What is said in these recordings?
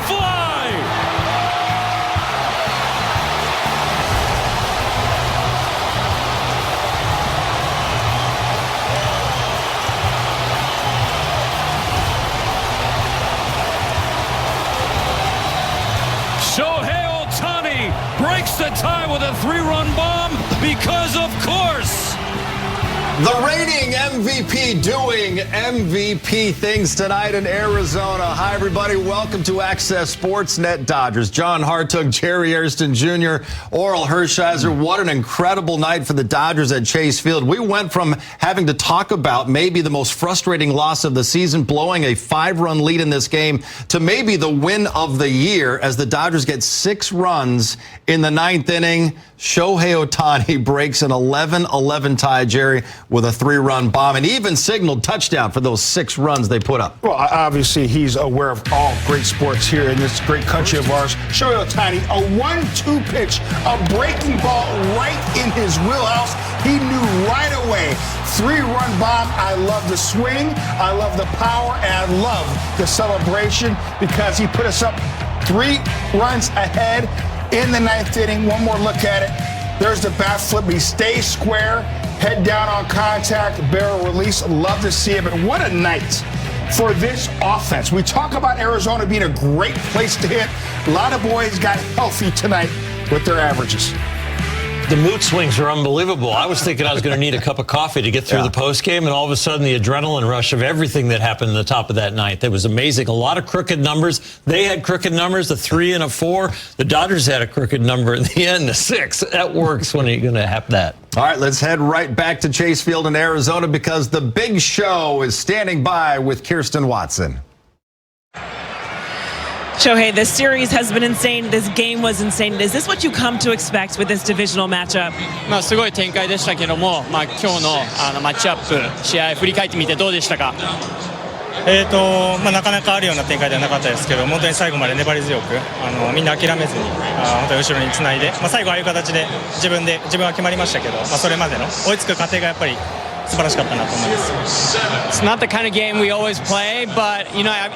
fly. Shohei Ohtani breaks the tie with a 3-run bomb because, of course, the reigning MVP doing MVP things tonight in Arizona. Hi, everybody. Welcome to Access Sportsnet Dodgers. John Hartog, Jerry Ariston Jr., Oral Hershiser. What an incredible night for the Dodgers at Chase Field. We went from having to talk about maybe the most frustrating loss of the season, blowing a 5-run lead in this game, to maybe the win of the year as the Dodgers get 6 runs in the 9th inning. Shohei Ohtani breaks an 11-11 tie, Jerry, with a 3-run bomb, and even signaled touchdown for those 6 runs they put up. Well, obviously, he's aware of all great sports here in this great country of ours. Shohei Ohtani, a 1-2 pitch, a breaking ball right in his wheelhouse. He knew right away. 3-run bomb. I love the swing. I love the power, and I love the celebration because he put us up 3 runs ahead in the 9th inning. One more look at it. There's the bat flip. He stays square, head down on contact, barrel release. Love to see it, but what a night for this offense. We talk about Arizona being a great place to hit. A lot of boys got healthy tonight with their averages. The mood swings are unbelievable. I was thinking I was going to need a cup of coffee to get through the postgame, and all of a sudden the adrenaline rush of everything that happened in the top of that ninth. It was amazing. A lot of crooked numbers. They had crooked numbers, a 3 and a 4. The Dodgers had a crooked number in the end, a 6. That works when you're going to have that. All right, let's head right back to Chase Field in Arizona because the big show is standing by with Kirsten Watson. Shohei, this series has been insane. This game was insane. Is this what you come to expect with this divisional matchup? すごい展開でしたけども、今日のマッチアップ、試合振り返ってみてどうでしたか？なかなかあるような展開ではなかったですけど、本当に最後まで粘り強くみんな諦めずに本当に後ろにつないで、最後ああいう形で自分は決まりましたけど、それまでの追いつく過程がやっぱり素晴らしかったなと思います。It's not the kind of game we always play, but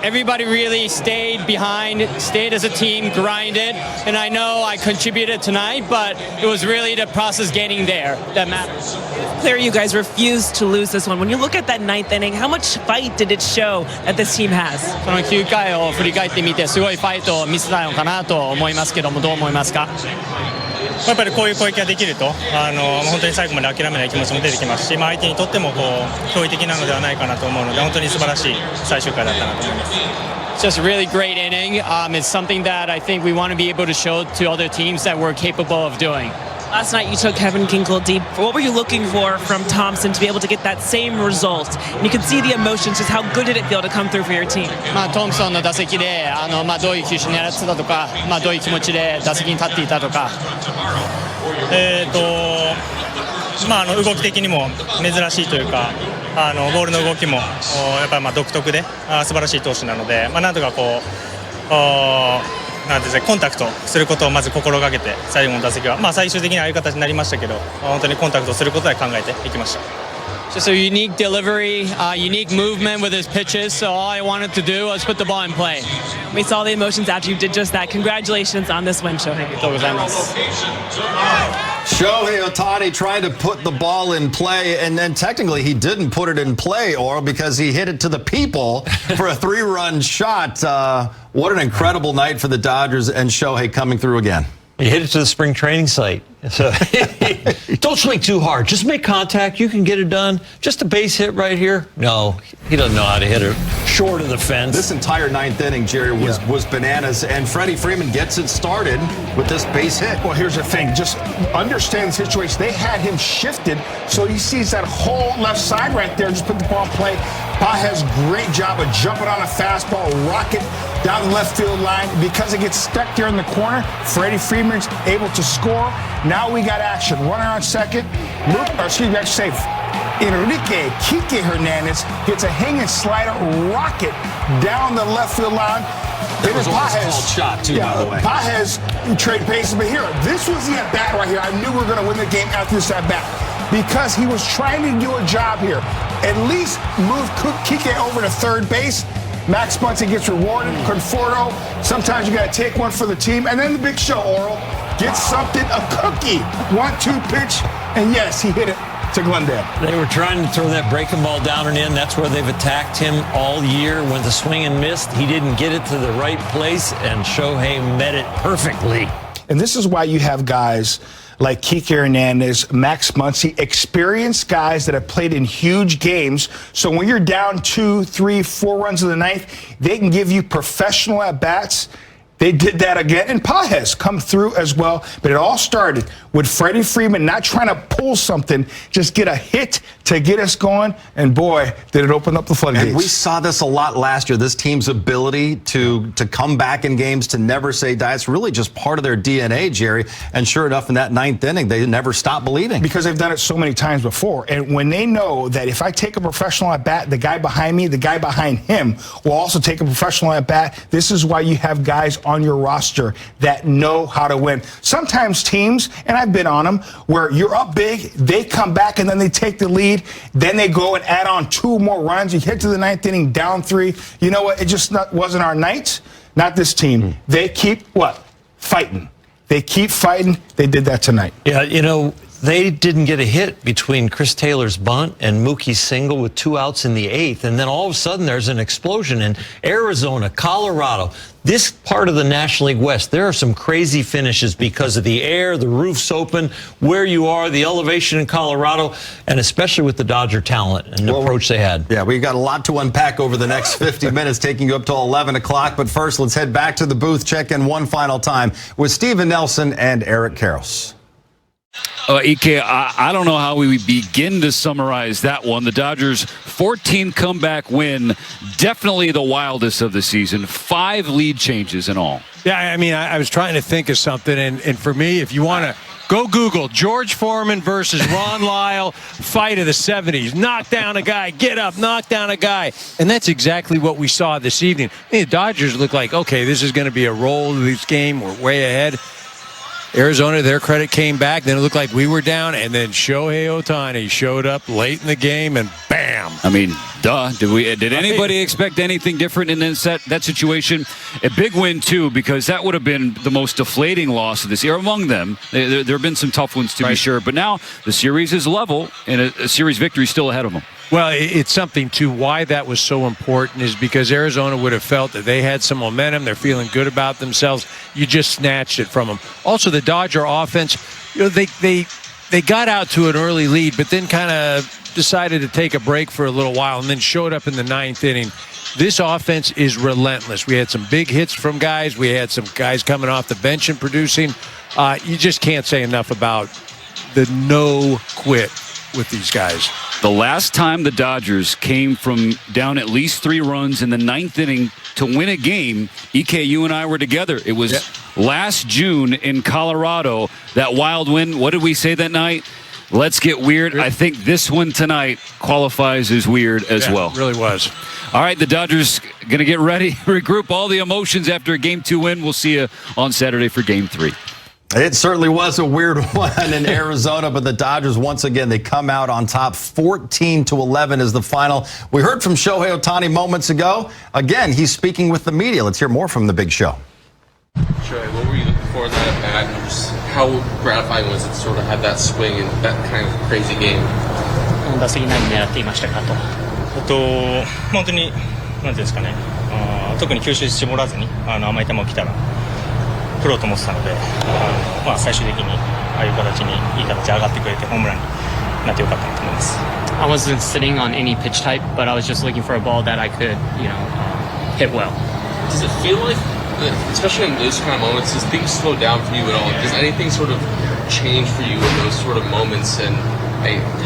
everybody really stayed behind, stayed as a team, grinded, and I know I contributed tonight, but it was really the process getting there that matters. Clear, you guys refused to lose this one. When you look at that 9th inning, how much fight did it show that this team has? その9回を振り返ってみてすごいファイトを見せたのかなと思いますけども、どう思いますか？やっぱりこういう攻撃ができると本当に最後まで諦めない気持ちも出てきますし、相手にとっても驚異的なのではないかなと思うので、本当に素晴らしい最終回だったなと思います。Just a really great inning. It's something that I think we want to be able to show to other teams that we're capable of doing. Last night you took Kevin Kinkle deep. What were you looking for from Thompson to be able to get that same result? And you could see the emotions. Just how good did it feel to come through for your team? トンプソンの打席でどういう球種狙ってたとか、どういう気持ちで打席に立っていたとか。動き的にも珍しいというか、ボールの動きもやっぱり独特で素晴らしい投手なので、なんとかコンタクトすることをまず心がけて、最後の打席は最終的にはああいう形になりましたけど、本当にコンタクトすることで考えていきました。Just a unique delivery, unique movement with his pitches. So all I wanted to do was put the ball in play. We saw the emotions after you did just that. Congratulations on this win, Shohei. ありがとうございます。Shohei Ohtani trying to put the ball in play, and then technically he didn't put it in play, Oral, because he hit it to the people for a 3-run shot. What an incredible night for the Dodgers, and Shohei coming through again. He hit it to the spring training site. So don't swing too hard. Just make contact. You can get it done. Just a base hit right here. No, he doesn't know how to hit it short of the fence. This entire 9th inning, Jerry, was bananas, and Freddie Freeman gets it started with this base hit. Well, here's the thing. Just understand the situation. They had him shifted, so he sees that whole left side right there. Just put the ball in play. Baez, great job of jumping on a fastball, rocket down the left field line. Because it gets stuck there in the corner, Freddie Freeman's able to score. Now we got action. Runner on second. Enrique Kike Hernandez gets a hanging slider, rocket down the left field line. It was a called shot, too, by the way. Baez trade paces, but here, this was the at-bat right here. I knew we were going to win the game after this at-bat because he was trying to do a job here. At least move Kike over to third base. Max Muncy gets rewarded. Conforto, sometimes you got to take one for the team. And then the big show, Oral, gets something, a cookie. 1-2 pitch, and yes, he hit it to Glendale. They were trying to throw that breaking ball down and in. That's where they've attacked him all year. Went the swing and missed. He didn't get it to the right place, and Shohei met it perfectly. And this is why you have guys like Kike Hernandez, Max Muncy, experienced guys that have played in huge games. So when you're down 2, 3, 4 runs in the ninth, they can give you professional at-bats. They did that again, and Pages come through as well. But it all started with Freddie Freeman not trying to pull something, just get a hit to get us going. And boy, did it open up the floodgates. And we saw this a lot last year. This team's ability to come back in games, to never say die. It's really just part of their DNA, Jerry. And sure enough, in that ninth inning, they never stopped believing. Because they've done it so many times before. And when they know that if I take a professional at bat, the guy behind me, the guy behind him will also take a professional at bat. This is why you have guys on your roster that know how to win. Sometimes teams, and I've been on them, where you're up big, they come back and then they take the lead, then they go and add on 2 more runs. You hit to the ninth inning, down 3. You know what? It just wasn't our night. Not this team. They keep what? Fighting. They keep fighting. They did that tonight. Yeah, you know, they didn't get a hit between Chris Taylor's bunt and Mookie's single with 2 outs in the 8th. And then all of a sudden there's an explosion in Arizona, Colorado. This part of the National League West, there are some crazy finishes because of the air, the roof's open, where you are, the elevation in Colorado, and especially with the Dodger talent and the approach they had. Yeah, we've got a lot to unpack over the next 50 minutes, taking you up till 11 o'clock. But first, let's head back to the booth, check in one final time with Steven Nelson and Eric Karros. Ike, I don't know how we begin to summarize that one. The Dodgers' 14 comeback win, definitely the wildest of the season. 5 lead changes in all. Yeah, I mean, I was trying to think of something, and for me, if you want to go Google George Foreman versus Ron Lyle fight of the 70s. Knock down a guy, get up, knock down a guy. And that's exactly what we saw this evening. The Dodgers look like, okay, this is going to be a roll of this game. We're way ahead. Arizona, their credit, came back. Then it looked like we were down, and then Shohei Ohtani showed up late in the game, and bam! I mean, duh. Did anybody expect anything different in that situation? A big win, too, because that would have been the most deflating loss of this year among them. There have been some tough ones, to be sure, but now the series is level, and a series victory still ahead of them. Well, it's something, too, why that was so important is because Arizona would have felt that they had some momentum. They're feeling good about themselves. You just snatched it from them. Also, the Dodger offense, you know, they got out to an early lead, but then kind of decided to take a break for a little while and then showed up in the 9th inning. This offense is relentless. We had some big hits from guys. We had some guys coming off the bench and producing. You just can't say enough about the no quit with these guys. The last time the Dodgers came from down at least 3 runs in the 9th inning to win a game, Ike, you and I were together. It was last June in Colorado, that wild win. What did we say that night? Let's get weird. I think this one tonight qualifies as weird as well. It really was. All right, the Dodgers going to get ready, regroup all the emotions after a Game 2 win. We'll see you on Saturday for Game 3. It certainly was a weird one in Arizona, but the Dodgers, once again, they come out on top. 14-11 is the final. We heard from Shohei Ohtani moments ago. Again, he's speaking with the media. Let's hear more from the big show. Shohei, what were you looking for in that at bat? Just how gratifying was it to sort of have that swing and that kind of crazy game? 打席何狙っていましたかと。本当になんていうんですかね。特に球種絞らずに甘い球を来たら。振ろうと思ってたので、最終的にああいう形にいい形で上がってくれてホームランになってよかったなと思います。I wasn't sitting on any pitch type, but I was just looking for a ball that I could, hit well. Does it feel like, especially in those kind of moments, does things slow down for you at all? Does anything sort of change for you in those sort of moments? And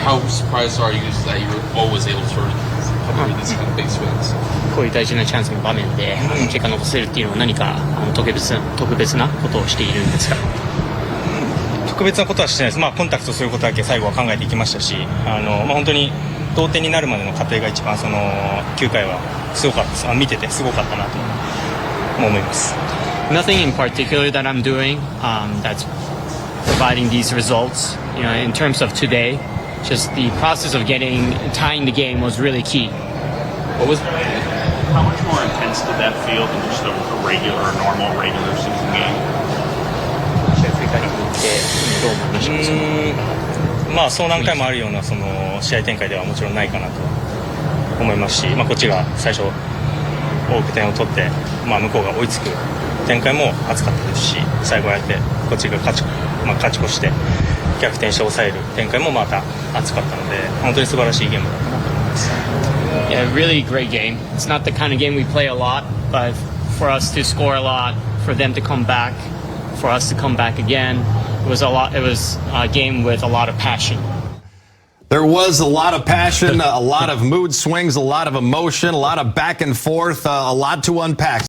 how surprised are you that you were always able to sort of come over these kind of big swings? こういう大事なチャンスの場面で結果残せるっていうのは何か特別なことをしているんですか？特別なことはしてないです。コンタクトすることだけ最後は考えていきましたし、本当に同点になるまでの過程が一番9回はすごかったです。見ててすごかったなと思います。Nothing in particular that I'm doing that's providing these results. In terms of today, just the process of tying the game was really key. What was How much more intense did that feel than just a normal regular season game? まあそう何回もあるようなその試合展開ではもちろんないかなと思いますし、こっちが最初多く点を取って、向こうが追いつく展開も熱かったですし、最後あえてこっちが勝ち越して逆転して抑える展開もまた熱かったので、本当に素晴らしいゲームだったなと思います。Yeah, really great game. It's not the kind of game we play a lot, but for us to score a lot, for them to come back, for us to come back again, it was a game with a lot of passion. There was a lot of passion, a lot of mood swings, a lot of emotion, a lot of back and forth, a lot to unpack.